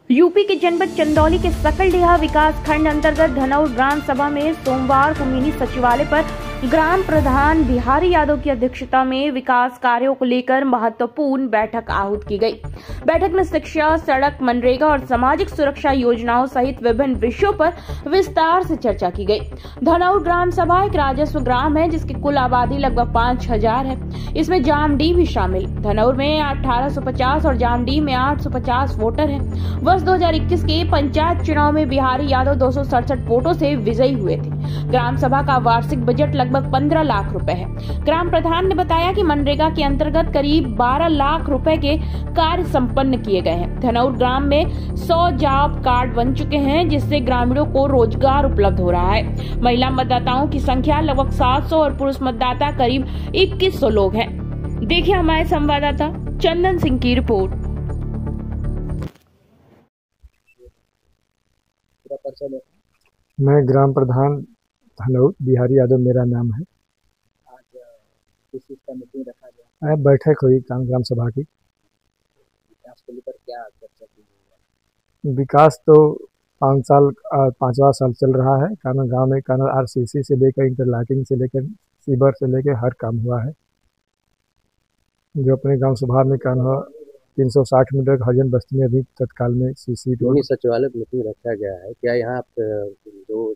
UP के जनपद चंदौली के सकलडीहा विकास खंड अंतर्गत धनौर ग्राम सभा में सोमवार को मिनी सचिवालय पर ग्राम प्रधान बिहारी यादव की अध्यक्षता में विकास कार्यों को लेकर महत्वपूर्ण बैठक आहूत की गई। बैठक में शिक्षा, सड़क, मनरेगा और सामाजिक सुरक्षा योजनाओं सहित विभिन्न विषयों पर विस्तार से चर्चा की गई। धनौर ग्राम सभा एक राजस्व ग्राम है जिसकी कुल आबादी लगभग 5000 है। इसमें जामडी भी शामिल। धनौर में 1850 और जामडी में 850 वोटर हैं। वर्ष 2021 के पंचायत चुनाव में बिहारी यादव 267 वोटों से विजयी हुए थे। ग्राम सभा का वार्षिक बजट लगभग 15 लाख रुपए है। ग्राम प्रधान ने बताया कि मनरेगा के अंतर्गत करीब 12 लाख रुपए के कार्य संपन्न किए गए हैं। धनौर ग्राम में 100 जॉब कार्ड बन चुके हैं जिससे ग्रामीणों को रोजगार उपलब्ध हो रहा है। महिला मतदाताओं की संख्या लगभग 700 और पुरुष मतदाता करीब 2100 लोग हैं। देखिए हमारे संवाददाता चंदन सिंह की रिपोर्ट। मैं ग्राम प्रधान धनौर बिहारी यादव मेरा नाम है। आज किस चीज का मीटिंग रखा गया? बैठक हुई ग्राम सभा की। विकास को लेकर क्या चर्चा की गई? विकास तो 5वां साल चल रहा है। कानून गांव में कानून आरसीसी से लेकर इंटरलॉकिंग से लेकर सीवर से लेकर हर काम हुआ है। जो अपने ग्राम सभा में कानून 360 मीटर हरिजन बस्ती में अभी तत्काल में सीसी मिनी सचिवालय मीटिंग रखा गया है। क्या यहाँ जो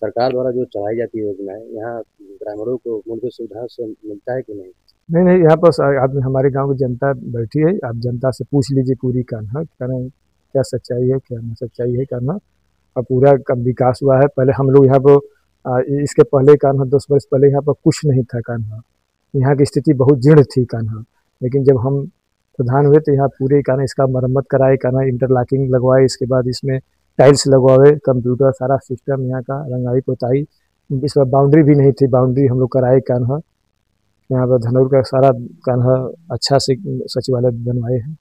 सरकार द्वारा जो चलाई जाती है योजनाएं यहाँ ग्रामीणों को मूलभूत सुविधाओं से मिलता है कि नहीं? नहीं, यहाँ पर आदमी हमारे गांव की जनता बैठी है। आप जनता से पूछ लीजिए पूरी कान्हा क्या सच्चाई है, क्या न सच्चाई है कान्हा। और पूरा कब विकास हुआ है। पहले हम लोग यहाँ पर इसके पहले कान्हा 10 वर्ष पहले यहाँ पर कुछ नहीं था कान्हा। यहाँ की स्थिति बहुत जीर्ण थी कान्हा। लेकिन जब हम प्रधान हुए तो यहाँ पूरे कान्हा इसका मरम्मत कराए, कान्हा इंटरलॉकिंग लगवाए, इसके बाद इसमें टाइल्स लगवाए, कंप्यूटर सारा सिस्टम यहाँ का, रंगाई पोताई। इस बार बाउंड्री भी नहीं थी, बाउंड्री हम लोग कराए कान्हा। यहाँ पर धनौर का सारा कान्हा अच्छा से सचिवालय बनवाए हैं।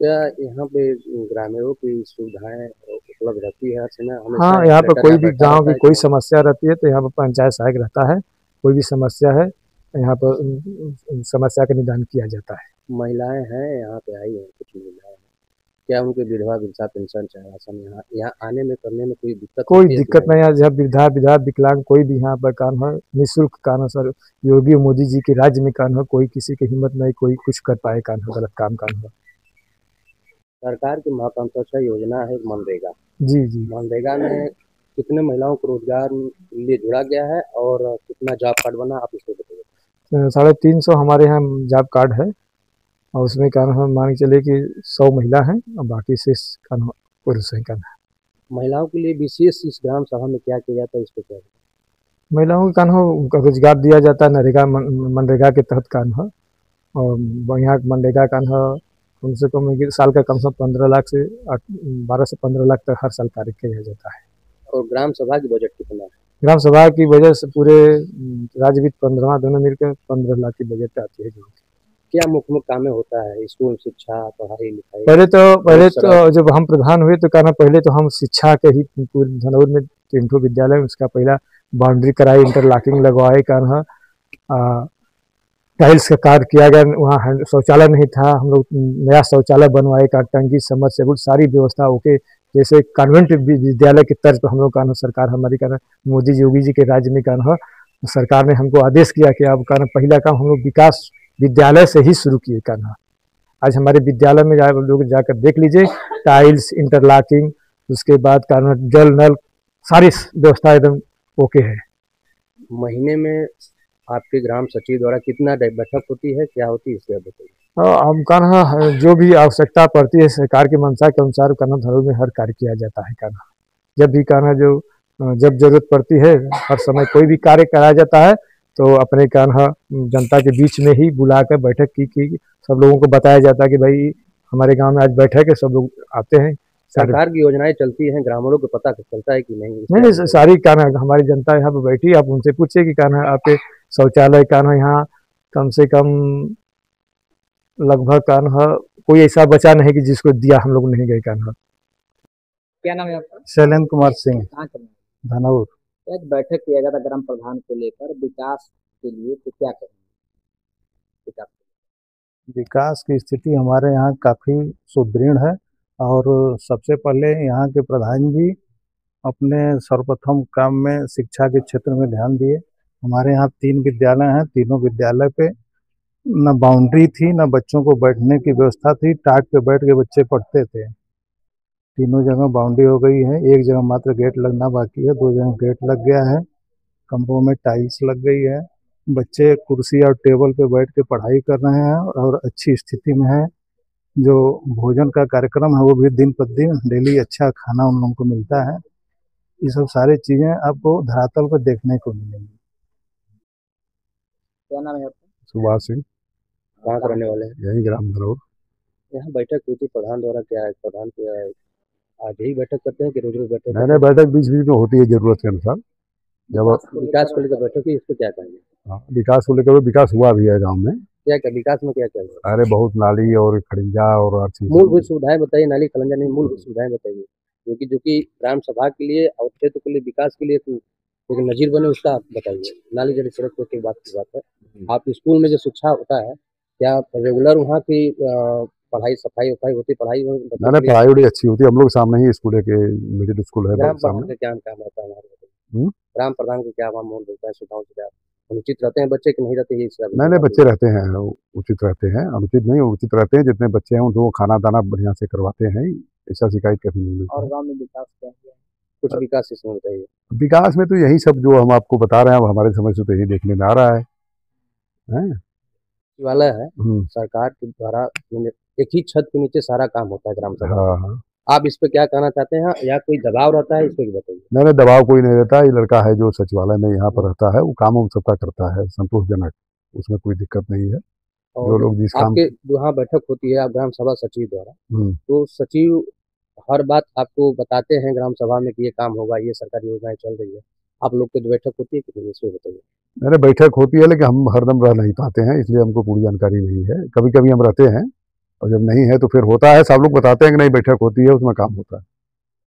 क्या यहाँ पे ग्रामीणों की सुविधाएं उपलब्ध रहती है? हाँ, यहाँ पर कोई भी गांव की कोई समस्या रहती है तो यहाँ पर पंचायत सहायक रहता है। कोई भी समस्या है यहाँ पर समस्या का निदान किया जाता है। महिलाएं हैं यहाँ पे आई हैं, कुछ महिलाएं हैं, क्या उनके विधवा पेंशन चाहे यहाँ आने में करने में कोई दिक्कत नहीं है। जब विधवा विकलांग कोई भी यहाँ पर काम है निःशुल्क काम है। सर योगी मोदी जी के राज्य में काम है, कोई किसी की हिम्मत नहीं कोई कुछ कर पाए काम है, गलत काम है। सरकार की महत्वाकांक्षी योजना है मनरेगा। जी। मनरेगा में कितने महिलाओं को रोजगार के लिए जोड़ा गया है और कितना जॉब कार्ड बना, आप इसको बताइए। 350 हमारे यहाँ जॉब कार्ड है और उसमें कानून मान के चले कि 100 महिला हैं और बाकी से पुरुष हैं। महिलाओं के लिए विशेष इस ग्राम सभा में क्या किया जाता है, इसको क्या? महिलाओं को कानून रोजगार दिया जाता है नरेगा मनरेगा के तहत कानून। और यहाँ मनरेगा कानून कम से कम साल का कम से कम 15 लाख से 12 से 15 लाख तक हर साल कार्य किया जाता है। और ग्राम सभा की बजट कितना है? ग्राम सभा की वजह से पूरे राज्य वित्त 15वां दोनों मिलकर 15 लाख की बजट आती है। क्या मुख्य काम में होता है? स्कूल, शिक्षा, पढ़ाई लिखाई? पहले तो जब हम प्रधान हुए तो कहना पहले तो हम शिक्षा के ही पूरे धनौर में 3 विद्यालय, उसका पहला बाउंड्री कराई, इंटरलॉकिंग लगवाए, कहना टाइल्स का कार्य किया गया। वहाँ शौचालय नहीं था, हम लोग नया शौचालय बनवाए का, टंकी समरसेबुल सारी व्यवस्था ओके। जैसे कॉन्वेंट विद्यालय की तर्ज पर हम लोग कहना सरकार हमारी कहना मोदी योगी जी के राज्य में कहना सरकार ने हमको आदेश किया कि अब कहना पहला काम हम लोग विकास विद्यालय से ही शुरू किए करना। आज हमारे विद्यालय में लोग जाकर देख लीजिए, टाइल्स, इंटरलॉकिंग, उसके बाद करना जल नल सारी व्यवस्था एकदम ओके है। महीने में आपके ग्राम सचिव द्वारा कितना बैठक होती है, क्या होती है, इसके बताइए। हम कहना जो भी आवश्यकता पड़ती है सरकार की मंशा के अनुसार कहना धनौर में हर कार्य किया जाता है। कहना जब भी कहना जब जरूरत पड़ती है हर समय कोई भी कार्य कराया जाता है तो अपने कहना जनता के बीच में ही बुलाकर बैठक की सब लोगों को बताया जाता है कि भाई हमारे गांव में आज बैठक है, सब लोग आते हैं। सरकार की योजनाएं चलती हैं, ग्रामीणों को पता चलता है कि नहीं? नहीं, सारी कहना हमारी जनता यहाँ पे बैठी, आप उनसे पूछिए कि कहना आपके शौचालय कहना यहाँ कम से कम लगभग कहना कोई ऐसा बचा नहीं कि जिसको दिया हम लोग नहीं गए। कहना क्या नाम है आपका? शैलेंद्र कुमार सिंह, धनौर। एक बैठक किया गया था ग्राम प्रधान को लेकर विकास के लिए, तो क्या करेंगे? विकास की स्थिति हमारे यहाँ काफ़ी सुदृढ़ है। और सबसे पहले यहाँ के प्रधान जी अपने सर्वप्रथम काम में शिक्षा के क्षेत्र में ध्यान दिए। हमारे यहाँ 3 विद्यालय हैं, तीनों विद्यालय पे न बाउंड्री थी, न बच्चों को बैठने की व्यवस्था थी। टाट पे बैठ के बच्चे पढ़ते थे। तीनों जगह बाउंड्री हो गई है, एक जगह मात्र गेट लगना बाकी है, 2 जगह गेट लग गया है। कमरों में टाइल्स लग गई है। बच्चे कुर्सी और टेबल पे बैठ के पढ़ाई कर रहे हैं और अच्छी स्थिति में है। जो भोजन का कार्यक्रम है वो भी दिन प्रतिदिन डेली अच्छा खाना उन लोगों को मिलता है। ये सब सारी चीज़ें आपको धरातल पर देखने को मिलेंगी। क्या नाम है आपका? सुभाष सिंह, कहाँ से रहने वाले हैं? यही ग्राम धनौर। यहाँ बैठक हुई थी प्रधान द्वारा, क्या है प्रधान क्या है, आज ही बैठक करते हैं कि रोज रोज बैठक? मैंने बैठक बीच बीच में होती है जरूरत के अनुसार। जब विकास को लेकर बैठक हुई, इस पर क्या कहेंगे? विकास को लेकर विकास हुआ भी है गांव में। क्या क्या विकास में क्या क्या हुआ? अरे बहुत नाली और खड़िंजा और हर चीज। मूलभूत सुविधाएं बताइए, नाली खलंजा नहीं, मूलभूत सुविधाएं बताइए जो कि ग्राम सभा के लिए और क्षेत्र के लिए विकास के लिए एक नजीर बने, उसका आप बताइए। नाली जैसे सड़क की बात है, आप स्कूल में जो शिक्षा होता है क्या रेगुलर वहाँ की पढ़ाई सफाई वफाई होती? पढ़ाई पढ़ाई बड़ी अच्छी होती है। हम लोग सामने ही स्कूल है के मिडिल स्कूल है। ग्राम प्रधान का क्या काम रहता है हमारे? ग्राम प्रधान को क्या मोल देता है? सुविधाओं से क्या अनुचित रहते हैं बच्चे कि नहीं रहते? नहीं बच्चे रहते हैं, उचित रहते हैं, अनुचित नहीं उचित रहते हैं। जितने बच्चे हैं उनको खाना दाना बढ़िया से करवाते हैं, ऐसा शिकायत कभी नहीं मिलती। और गांव में विकास क्या है? कुछ विकास इसमें बताइए। विकास में तो यही सब जो हम आपको बता रहे हैं, हमारे समझ से तो यही देखने में आ रहा है। वाला है सरकार के द्वारा एक ही छत के नीचे सारा काम होता है ग्राम सभा। हाँ। आप इस पे क्या कहना चाहते हैं, या कोई दबाव रहता है? इस पे बताइए। नहीं दबाव कोई नहीं रहता। ये लड़का है जो सचिवालय में यहाँ पर रहता है, वो काम उन सबका करता है संतोषजनक, उसमें कोई दिक्कत नहीं है। जो लोग जिस काम आपके वहाँ बैठक होती है आप ग्राम सभा सचिव द्वारा, तो सचिव हर बात आपको बताते हैं ग्राम सभा में कि ये काम होगा, ये सरकारी योजनाएं चल रही है? आप लोग की बैठक होती है कि नहीं, इसमें बताइए। अरे बैठक होती है लेकिन हम हरदम रह नहीं पाते हैं, इसलिए हमको पूरी जानकारी नहीं है। कभी कभी हम रहते हैं और जब नहीं है तो फिर होता है, सब लोग बताते हैं कि नहीं बैठक होती है, उसमें काम होता है।